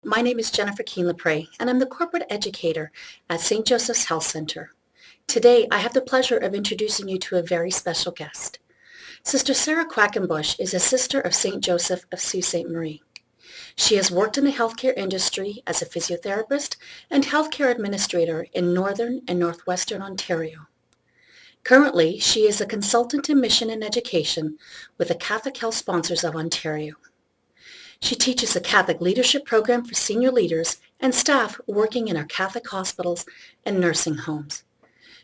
My name is Jennifer Keen-Lepre, and I'm the corporate educator at St. Joseph's Health Center. Today, I have the pleasure of introducing you to a very special guest. Sister Sarah Quakenbush is a sister of St. Joseph of Sault Ste. Marie. She has worked in the healthcare industry as a physiotherapist and healthcare administrator in Northern and Northwestern Ontario. Currently, she is a consultant in mission and education with the Catholic Health Sponsors of Ontario. She teaches the Catholic Leadership Program for senior leaders and staff working in our Catholic hospitals and nursing homes.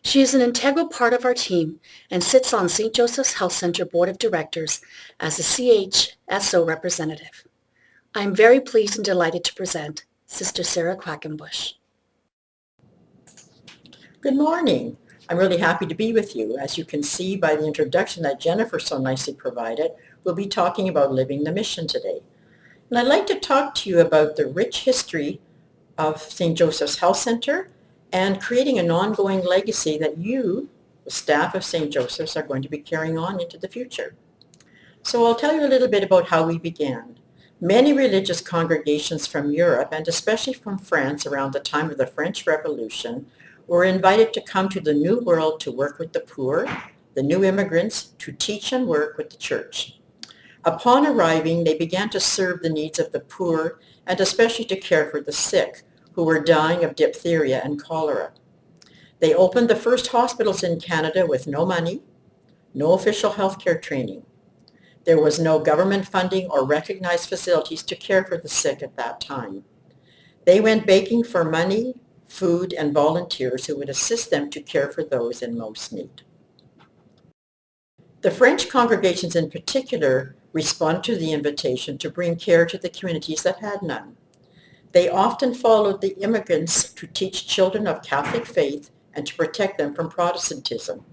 She is an integral part of our team and sits on St. Joseph's Health Center Board of Directors as a CHSO representative. I am very pleased and delighted to present Sister Sarah Quakenbush. Good morning. I'm really happy to be with you. As you can see by the introduction that Jennifer so nicely provided, we'll be talking about living the mission today. And I'd like to talk to you about the rich history of St. Joseph's Health Center and creating an ongoing legacy that you, the staff of St. Joseph's, are going to be carrying on into the future. So I'll tell you a little bit about how we began. Many religious congregations from Europe, and especially from France around the time of the French Revolution, were invited to come to the New World to work with the poor, the new immigrants, to teach and work with the church. Upon arriving, they began to serve the needs of the poor and especially to care for the sick who were dying of diphtheria and cholera. They opened the first hospitals in Canada with no money, no official healthcare training. There was no government funding or recognized facilities to care for the sick at that time. They went begging for money, food, and volunteers who would assist them to care for those in most need. The French congregations in particular responded to the invitation to bring care to the communities that had none. They often followed the immigrants to teach children of Catholic faith and to protect them from Protestantism.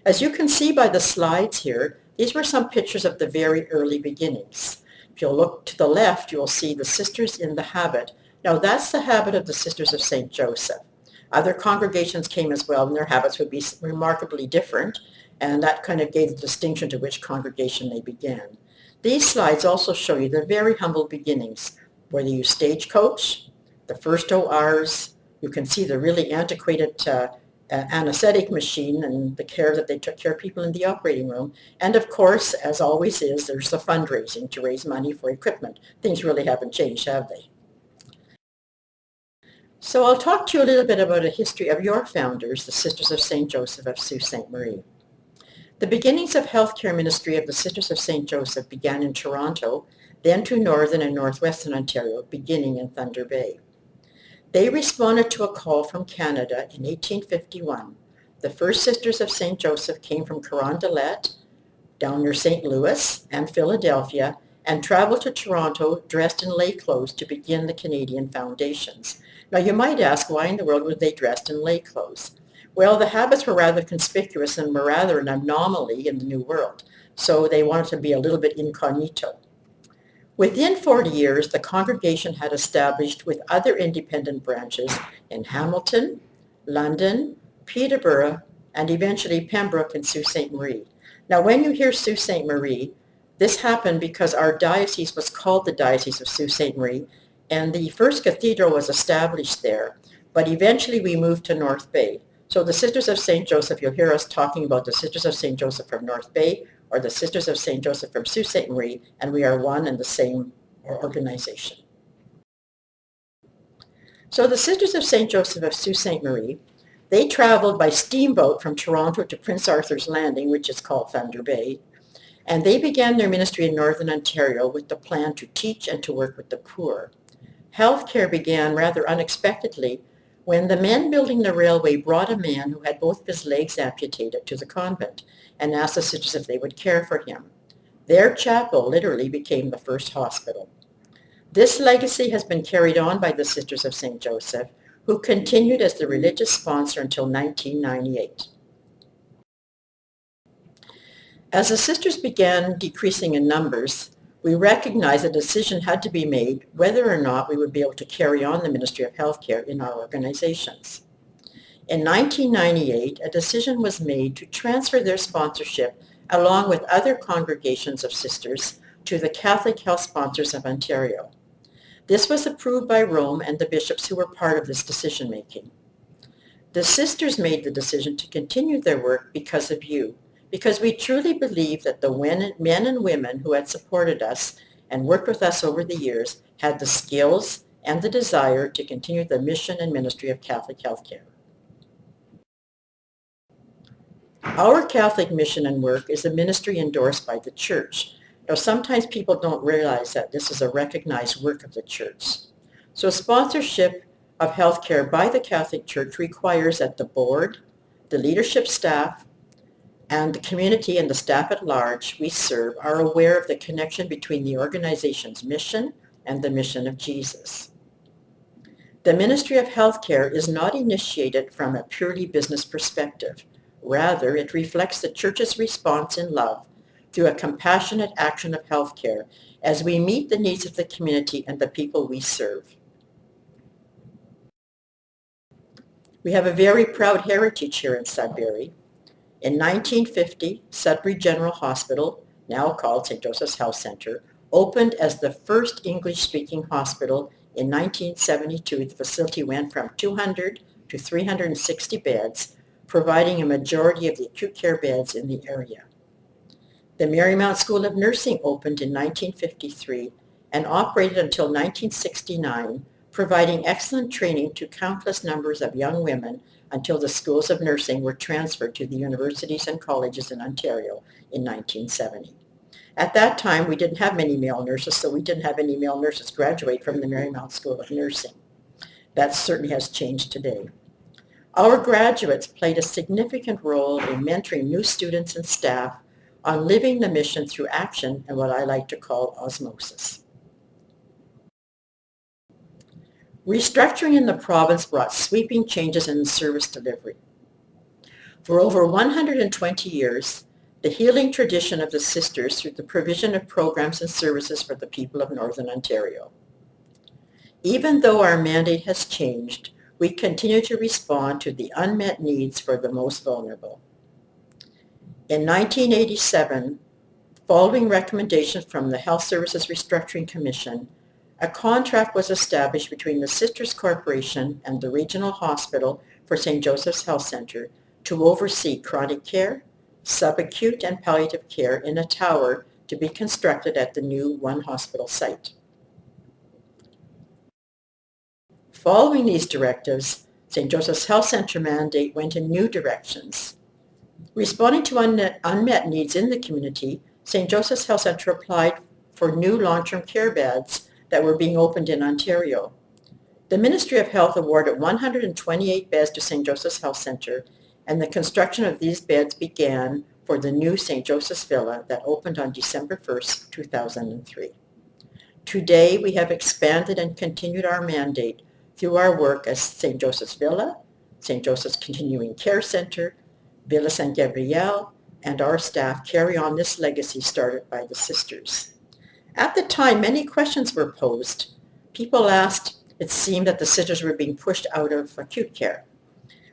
As you can see by the slides here, these were some pictures of the very early beginnings. If you'll look to the left, you'll see the sisters in the habit. Now that's the habit of the Sisters of St. Joseph. Other congregations came as well, and their habits would be remarkably different, and that kind of gave the distinction to which congregation they began. These slides also show you the very humble beginnings, where they used stagecoach, the first ORs. You can see the really antiquated anesthetic machine and the care that they took care of people in the operating room. And of course, as always is, there's the fundraising to raise money for equipment. Things really haven't changed, have they? So I'll talk to you a little bit about a history of your founders, the Sisters of St. Joseph of Sault Ste. Marie. The beginnings of healthcare ministry of the Sisters of St. Joseph began in Toronto, then to Northern and Northwestern Ontario, beginning in Thunder Bay. They responded to a call from Canada in 1851. The first Sisters of St. Joseph came from Carondelet, down near St. Louis and Philadelphia, and traveled to Toronto dressed in lay clothes to begin the Canadian foundations. Now you might ask, why in the world were they dressed in lay clothes? Well, the habits were rather conspicuous and were rather an anomaly in the New World, so they wanted to be a little bit incognito. Within 40 years, the congregation had established with other independent branches in Hamilton, London, Peterborough, and eventually Pembroke and Sault Ste. Marie. Now, when you hear Sault Ste. Marie, this happened because our diocese was called the Diocese of Sault Ste. Marie, and the first cathedral was established there, but eventually we moved to North Bay. So the Sisters of St. Joseph, you'll hear us talking about the Sisters of St. Joseph from North Bay or the Sisters of St. Joseph from Sault Ste. Marie, and we are one and the same organization. So the Sisters of St. Joseph of Sault Ste. Marie, they traveled by steamboat from Toronto to Prince Arthur's Landing, which is called Thunder Bay, and they began their ministry in Northern Ontario with the plan to teach and to work with the poor. Healthcare began rather unexpectedly when the men building the railway brought a man who had both of his legs amputated to the convent and asked the sisters if they would care for him. Their chapel literally became the first hospital. This legacy has been carried on by the Sisters of St. Joseph, who continued as the religious sponsor until 1998. As the sisters began decreasing in numbers, we recognized a decision had to be made whether or not we would be able to carry on the Ministry of Healthcare in our organizations. In 1998, a decision was made to transfer their sponsorship along with other congregations of sisters to the Catholic Health Sponsors of Ontario. This was approved by Rome and the bishops who were part of this decision-making. The sisters made the decision to continue their work because of you, because we truly believe that the men and women who had supported us and worked with us over the years had the skills and the desire to continue the mission and ministry of Catholic healthcare. Our Catholic mission and work is a ministry endorsed by the Church. Now, sometimes people don't realize that this is a recognized work of the Church. So sponsorship of healthcare by the Catholic Church requires that the board, the leadership staff, and the community and the staff at large we serve are aware of the connection between the organization's mission and the mission of Jesus. The ministry of healthcare is not initiated from a purely business perspective. Rather, it reflects the Church's response in love through a compassionate action of healthcare as we meet the needs of the community and the people we serve. We have a very proud heritage here in Sudbury. In 1950, Sudbury General Hospital, now called St. Joseph's Health Centre, opened as the first English-speaking hospital. In 1972, the facility went from 200 to 360 beds, providing a majority of the acute care beds in the area. The Marymount School of Nursing opened in 1953 and operated until 1969, providing excellent training to countless numbers of young women until the schools of nursing were transferred to the universities and colleges in Ontario in 1970. At that time, we didn't have many male nurses, so we didn't have any male nurses graduate from the Marymount School of Nursing. That certainly has changed today. Our graduates played a significant role in mentoring new students and staff on living the mission through action and what I like to call osmosis. Restructuring in the province brought sweeping changes in service delivery. For over 120 years, the healing tradition of the sisters through the provision of programs and services for the people of Northern Ontario. Even though our mandate has changed, we continue to respond to the unmet needs for the most vulnerable. In 1987, following recommendations from the Health Services Restructuring Commission, a contract was established between the Sisters Corporation and the Regional Hospital for St. Joseph's Health Centre to oversee chronic care, subacute and palliative care in a tower to be constructed at the new One Hospital site. Following these directives, St. Joseph's Health Centre mandate went in new directions. Responding to unmet needs in the community, St. Joseph's Health Centre applied for new long-term care beds that were being opened in Ontario. The Ministry of Health awarded 128 beds to St. Joseph's Health Centre, and the construction of these beds began for the new St. Joseph's Villa that opened on December 1st, 2003. Today, we have expanded and continued our mandate through our work as St. Joseph's Villa, St. Joseph's Continuing Care Centre, Villa St. Gabriel, and our staff carry on this legacy started by the sisters. At the time, many questions were posed. People asked, it seemed that the sisters were being pushed out of acute care.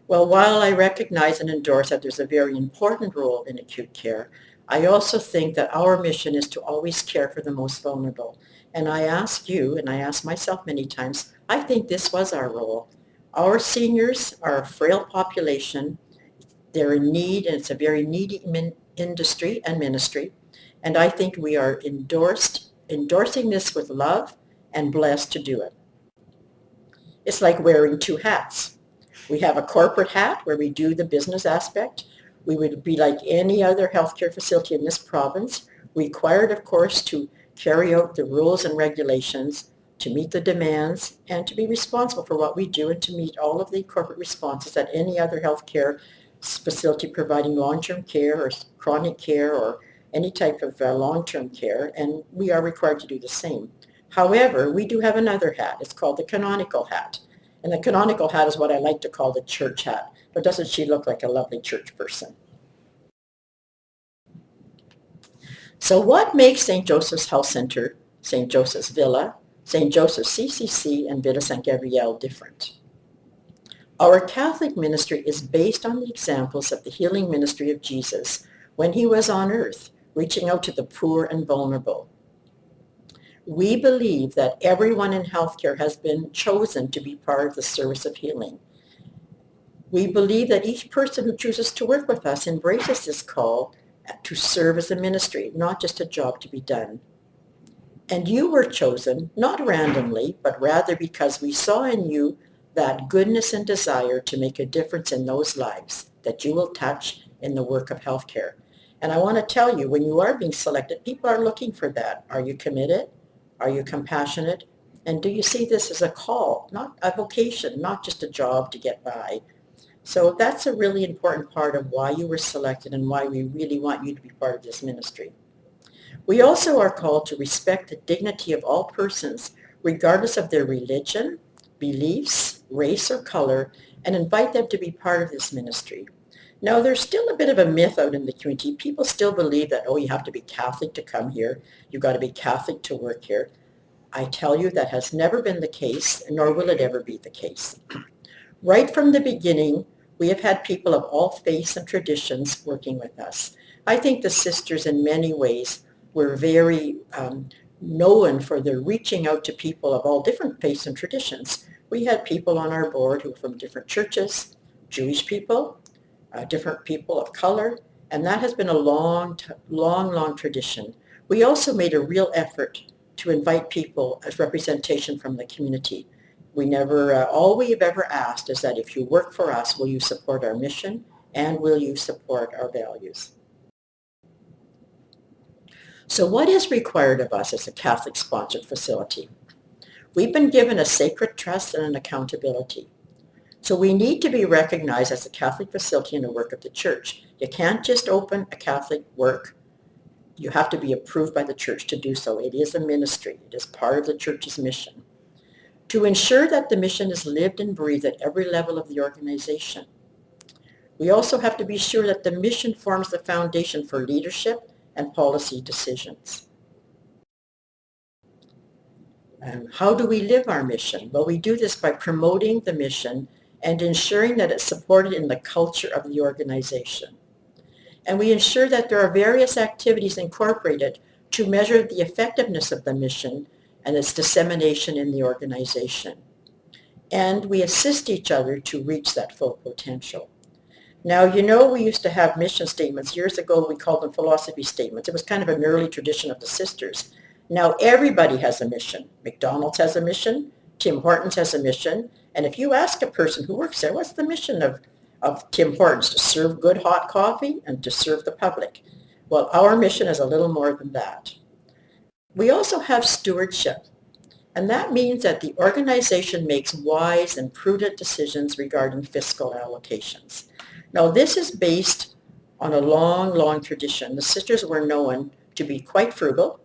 Well, while I recognize and endorse that there's a very important role in acute care, I also think that our mission is to always care for the most vulnerable. And I ask you, and I ask myself many times, I think this was our role. Our seniors are a frail population. They're in need, and it's a very needy industry and ministry. And I think we are endorsing this with love and blessed to do it. It's like wearing two hats. We have a corporate hat where we do the business aspect. We would be like any other healthcare facility in this province, required, of course, to carry out the rules and regulations, to meet the demands, and to be responsible for what we do and to meet all of the corporate responses that any other healthcare facility providing long-term care or chronic care or any type of long-term care, and we are required to do the same. However, we do have another hat. It's called the canonical hat. And the canonical hat is what I like to call the church hat. But doesn't she look like a lovely church person? So what makes St. Joseph's Health Centre, St. Joseph's Villa, St. Joseph's CCC, and Villa St. Gabriel different? Our Catholic ministry is based on the examples of the healing ministry of Jesus when he was on earth, reaching out to the poor and vulnerable. We believe that everyone in healthcare has been chosen to be part of the service of healing. We believe that each person who chooses to work with us embraces this call to serve as a ministry, not just a job to be done. And you were chosen, not randomly, but rather because we saw in you that goodness and desire to make a difference in those lives that you will touch in the work of healthcare. And I want to tell you, when you are being selected, people are looking for that. Are you committed? Are you compassionate? And do you see this as a call, not a vocation, not just a job to get by? So that's a really important part of why you were selected and why we really want you to be part of this ministry. We also are called to respect the dignity of all persons, regardless of their religion, beliefs, race, or color, and invite them to be part of this ministry. Now, there's still a bit of a myth out in the community. People still believe that, oh, you have to be Catholic to come here. You've got to be Catholic to work here. I tell you that has never been the case, nor will it ever be the case. Right from the beginning, we have had people of all faiths and traditions working with us. I think the sisters in many ways were very known for their reaching out to people of all different faiths and traditions. We had people on our board who were from different churches, Jewish people, different people of color, and that has been a long tradition. We also made a real effort to invite people as representation from the community. We never, all we have ever asked is that if you work for us, will you support our mission and will you support our values? So what is required of us as a Catholic-sponsored facility? We've been given a sacred trust and an accountability. So we need to be recognized as a Catholic facility in the work of the church. You can't just open a Catholic work. You have to be approved by the church to do so. It is a ministry. It is part of the church's mission. To ensure that the mission is lived and breathed at every level of the organization. We also have to be sure that the mission forms the foundation for leadership and policy decisions. How do we live our mission? Well, we do this by promoting the mission and ensuring that it's supported in the culture of the organization. And we ensure that there are various activities incorporated to measure the effectiveness of the mission and its dissemination in the organization. And we assist each other to reach that full potential. Now, you know, we used to have mission statements. Years ago, we called them philosophy statements. It was kind of an early tradition of the sisters. Now, everybody has a mission. McDonald's has a mission. Tim Hortons has a mission. And if you ask a person who works there, what's the mission of Tim Hortons? To serve good hot coffee and to serve the public. Well, our mission is a little more than that. We also have stewardship. And that means that the organization makes wise and prudent decisions regarding fiscal allocations. Now, this is based on a long tradition. The sisters were known to be quite frugal,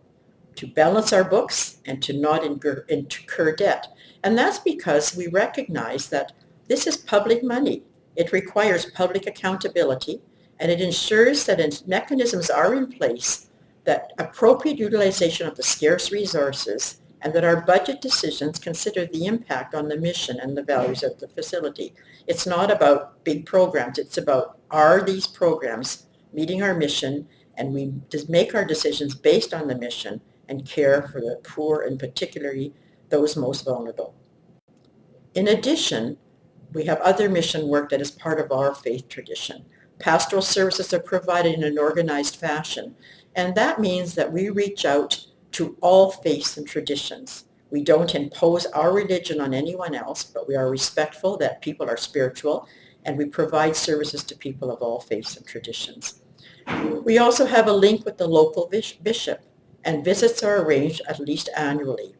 to balance our books, and to not incur debt. And that's because we recognize that this is public money. It requires public accountability, and it ensures that mechanisms are in place that appropriate utilization of the scarce resources and that our budget decisions consider the impact on the mission and the values of the facility. It's not about big programs. It's about, are these programs meeting our mission, and we just make our decisions based on the mission and care for the poor and particularly those most vulnerable. In addition, we have other mission work that is part of our faith tradition. Pastoral services are provided in an organized fashion, and that means that we reach out to all faiths and traditions. We don't impose our religion on anyone else, but we are respectful that people are spiritual, and we provide services to people of all faiths and traditions. We also have a link with the local bishop, and visits are arranged at least annually.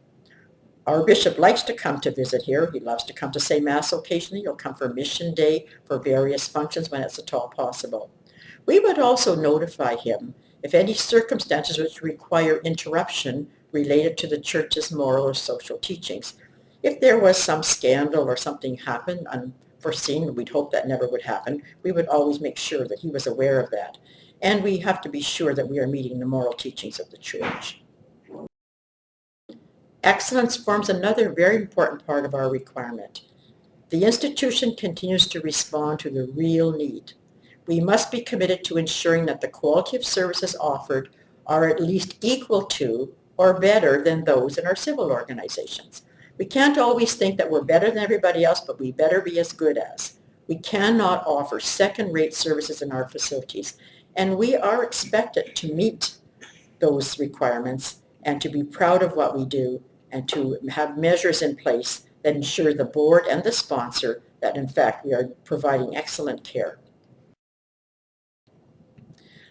Our bishop likes to come to visit here. He loves to come to say Mass occasionally. He'll come for Mission Day, for various functions when it's at all possible. We would also notify him if any circumstances which require interruption related to the church's moral or social teachings. If there was some scandal or something happened unforeseen, we'd hope that never would happen, we would always make sure that he was aware of that. And we have to be sure that we are meeting the moral teachings of the church. Excellence forms another very important part of our requirement. The institution continues to respond to the real need. We must be committed to ensuring that the quality of services offered are at least equal to or better than those in our civil organizations. We can't always think that we're better than everybody else, but we better be as good as. We cannot offer second-rate services in our facilities, and we are expected to meet those requirements and to be proud of what we do and to have measures in place that ensure the board and the sponsor that in fact we are providing excellent care.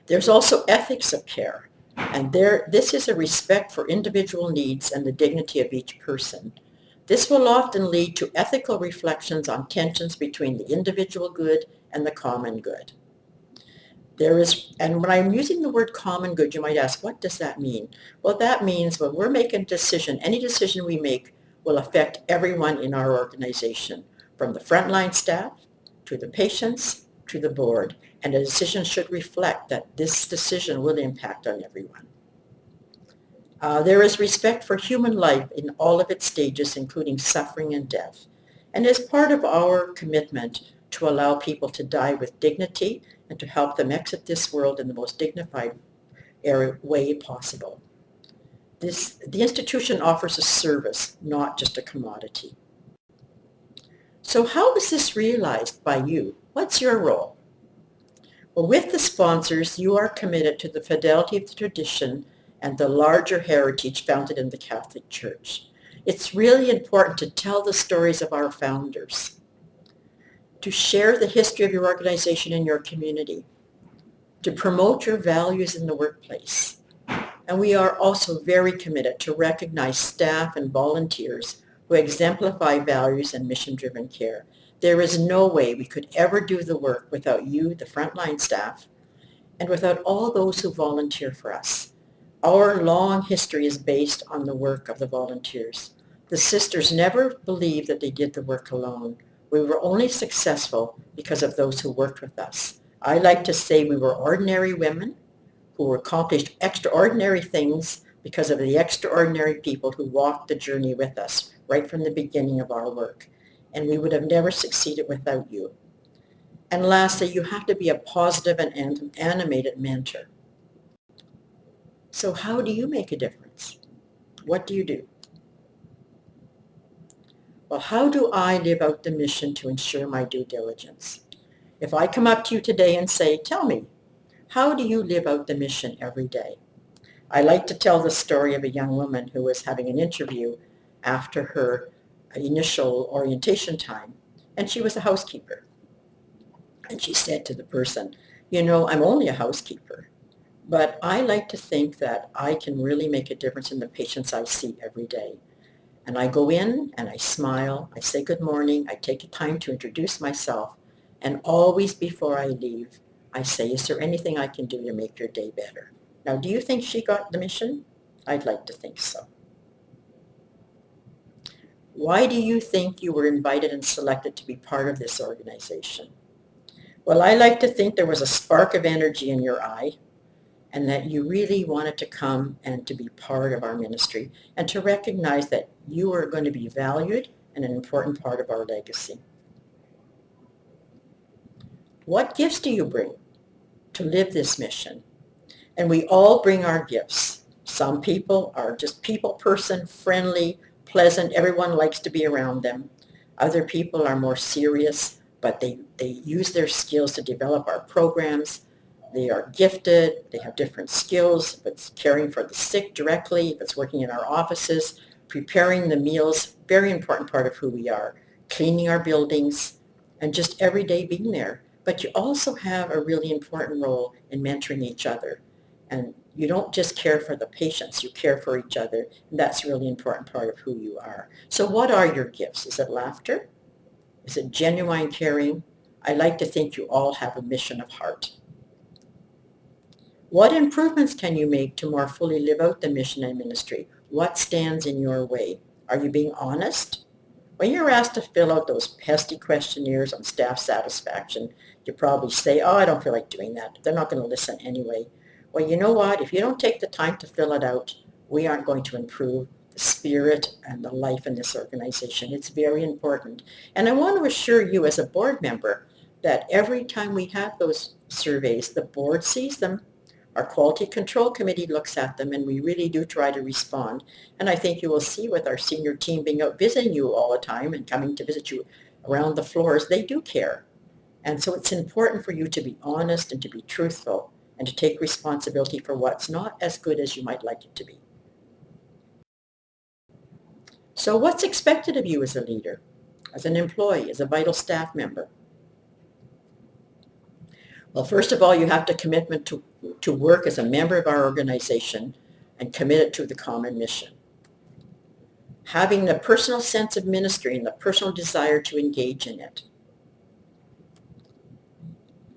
There's also ethics of care, and this is a respect for individual needs and the dignity of each person. This will often lead to ethical reflections on tensions between the individual good and the common good. And when I'm using the word common good, you might ask, what does that mean? Well, that means when we're making a decision, any decision we make will affect everyone in our organization, from the frontline staff to the patients to the board, and a decision should reflect that this decision will impact on everyone. There is respect for human life in all of its stages, including suffering and death. And as part of our commitment to allow people to die with dignity and to help them exit this world in the most dignified way possible. The institution offers a service, not just a commodity. So how is this realized by you? What's your role? Well, with the sponsors, you are committed to the fidelity of the tradition and the larger heritage founded in the Catholic Church. It's really important to tell the stories of our founders, to share the history of your organization in your community, to promote your values in the workplace. And we are also very committed to recognize staff and volunteers who exemplify values and mission-driven care. There is no way we could ever do the work without you, the frontline staff, and without all those who volunteer for us. Our long history is based on the work of the volunteers. The sisters never believed that they did the work alone. We were only successful because of those who worked with us. I like to say we were ordinary women who accomplished extraordinary things because of the extraordinary people who walked the journey with us right from the beginning of our work. And we would have never succeeded without you. And lastly, you have to be a positive and animated mentor. So how do you make a difference? What do you do? Well, how do I live out the mission to ensure my due diligence? If I come up to you today and say, tell me, how do you live out the mission every day? I like to tell the story of a young woman who was having an interview after her initial orientation time, and she was a housekeeper. And she said to the person, you know, I'm only a housekeeper, but I like to think that I can really make a difference in the patients I see every day. And I go in and I smile, I say good morning, I take the time to introduce myself, and always before I leave, I say, is there anything I can do to make your day better? Now, do you think she got the mission? I'd like to think so. Why do you think you were invited and selected to be part of this organization? Well, I like to think there was a spark of energy in your eye and that you really wanted to come and to be part of our ministry and to recognize that you are going to be valued and an important part of our legacy. What gifts do you bring to live this mission? And we all bring our gifts. Some people are just people person, friendly, pleasant. Everyone likes to be around them. Other people are more serious, but they use their skills to develop our programs. They are gifted. They have different skills. If it's caring for the sick directly, if it's working in our offices, preparing the meals, very important part of who we are, cleaning our buildings, and just every day being there. But you also have a really important role in mentoring each other. And you don't just care for the patients, you care for each other. And that's a really important part of who you are. So what are your gifts? Is it laughter? Is it genuine caring? I like to think you all have a mission of heart. What improvements can you make to more fully live out the mission and ministry? What stands in your way? Are you being honest? When you're asked to fill out those pesky questionnaires on staff satisfaction, you probably say, oh, I don't feel like doing that. They're not going to listen anyway. Well, you know what? If you don't take the time to fill it out, we aren't going to improve the spirit and the life in this organization. It's very important. And I want to assure you as a board member that every time we have those surveys, the board sees them. Our quality control committee looks at them, and we really do try to respond. And I think you will see with our senior team being out visiting you all the time and coming to visit you around the floors, they do care. And so it's important for you to be honest and to be truthful and to take responsibility for what's not as good as you might like it to be. So what's expected of you as a leader, as an employee, as a vital staff member? Well, first of all, you have to commitment to work as a member of our organization and committed to the common mission. Having the personal sense of ministry and the personal desire to engage in it.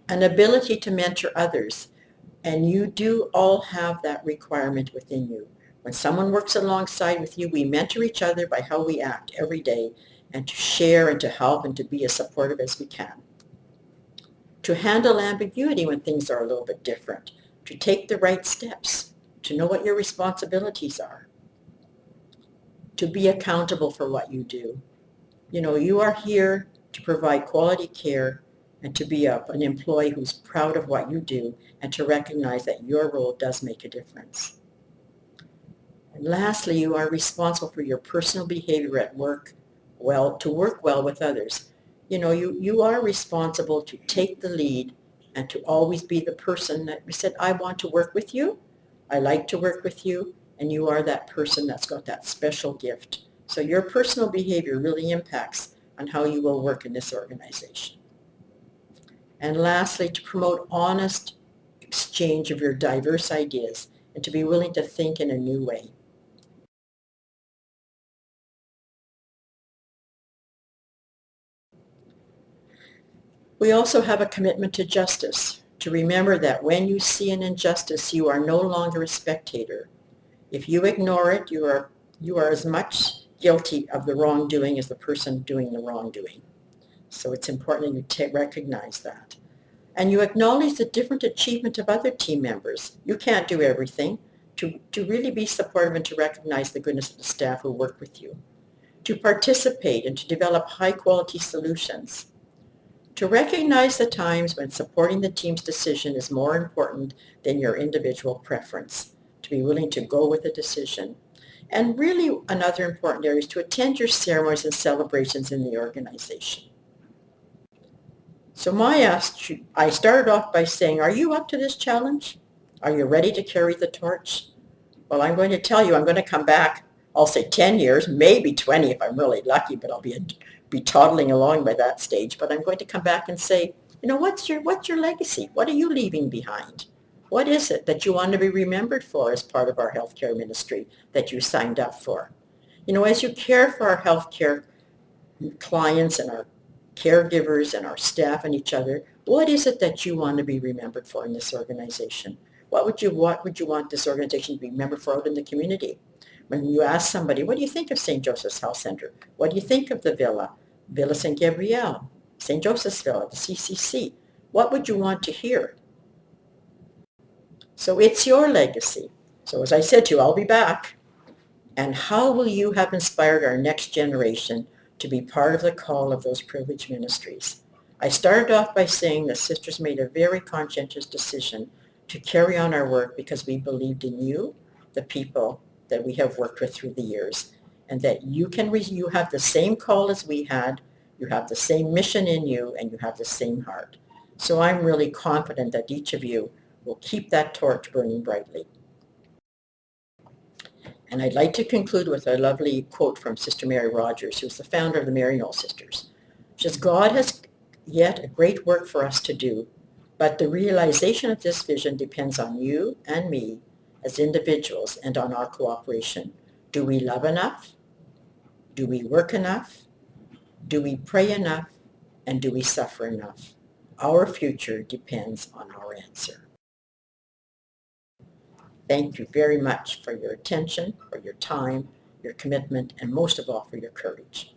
An ability to mentor others, and you do all have that requirement within you. When someone works alongside with you, we mentor each other by how we act every day and to share and to help and to be as supportive as we can. To handle ambiguity when things are a little bit different, to take the right steps, to know what your responsibilities are, to be accountable for what you do. You know, you are here to provide quality care and to be an employee who's proud of what you do and to recognize that your role does make a difference. And lastly, you are responsible for your personal behavior at work, to work well with others. You know, you are responsible to take the lead and to always be the person that said, I want to work with you, I like to work with you, and you are that person that's got that special gift. So your personal behavior really impacts on how you will work in this organization. And lastly, to promote honest exchange of your diverse ideas and to be willing to think in a new way. We also have a commitment to justice, to remember that when you see an injustice, you are no longer a spectator. If you ignore it, you are as much guilty of the wrongdoing as the person doing the wrongdoing. So it's important that you recognize that. And you acknowledge the different achievement of other team members. You can't do everything. To really be supportive and to recognize the goodness of the staff who work with you. To participate and to develop high-quality solutions. To recognize the times when supporting the team's decision is more important than your individual preference. To be willing to go with a decision. And really another important area is to attend your ceremonies and celebrations in the organization. So I started off by saying, are you up to this challenge? Are you ready to carry the torch? Well, I'm going to tell you, I'm going to come back, I'll say 10 years, maybe 20 if I'm really lucky, but I'll be toddling along by that stage. But I'm going to come back and say, you know, what's your legacy? What are you leaving behind? What is it that you want to be remembered for as part of our healthcare ministry that you signed up for? You know, as you care for our healthcare clients and our caregivers and our staff and each other, what is it that you want to be remembered for in this organization? What would you want this organization to be remembered for out in the community? When you ask somebody, what do you think of St. Joseph's Health Center? What do you think of the Villa St. Gabriel, St. Joseph's Villa, the CCC? What would you want to hear? So it's your legacy. So as I said to you, I'll be back. And how will you have inspired our next generation to be part of the call of those privileged ministries? I started off by saying the sisters made a very conscientious decision to carry on our work because we believed in you, the people that we have worked with through the years, and that you have the same call as we had, you have the same mission in you, and you have the same heart. So I'm really confident that each of you will keep that torch burning brightly. And I'd like to conclude with a lovely quote from Sister Mary Rogers, who's the founder of the Maryknoll Sisters. She says, God has yet a great work for us to do, but the realization of this vision depends on you and me as individuals and on our cooperation. Do we love enough? Do we work enough? Do we pray enough? And do we suffer enough? Our future depends on our answer. Thank you very much for your attention, for your time, your commitment, and most of all for your courage.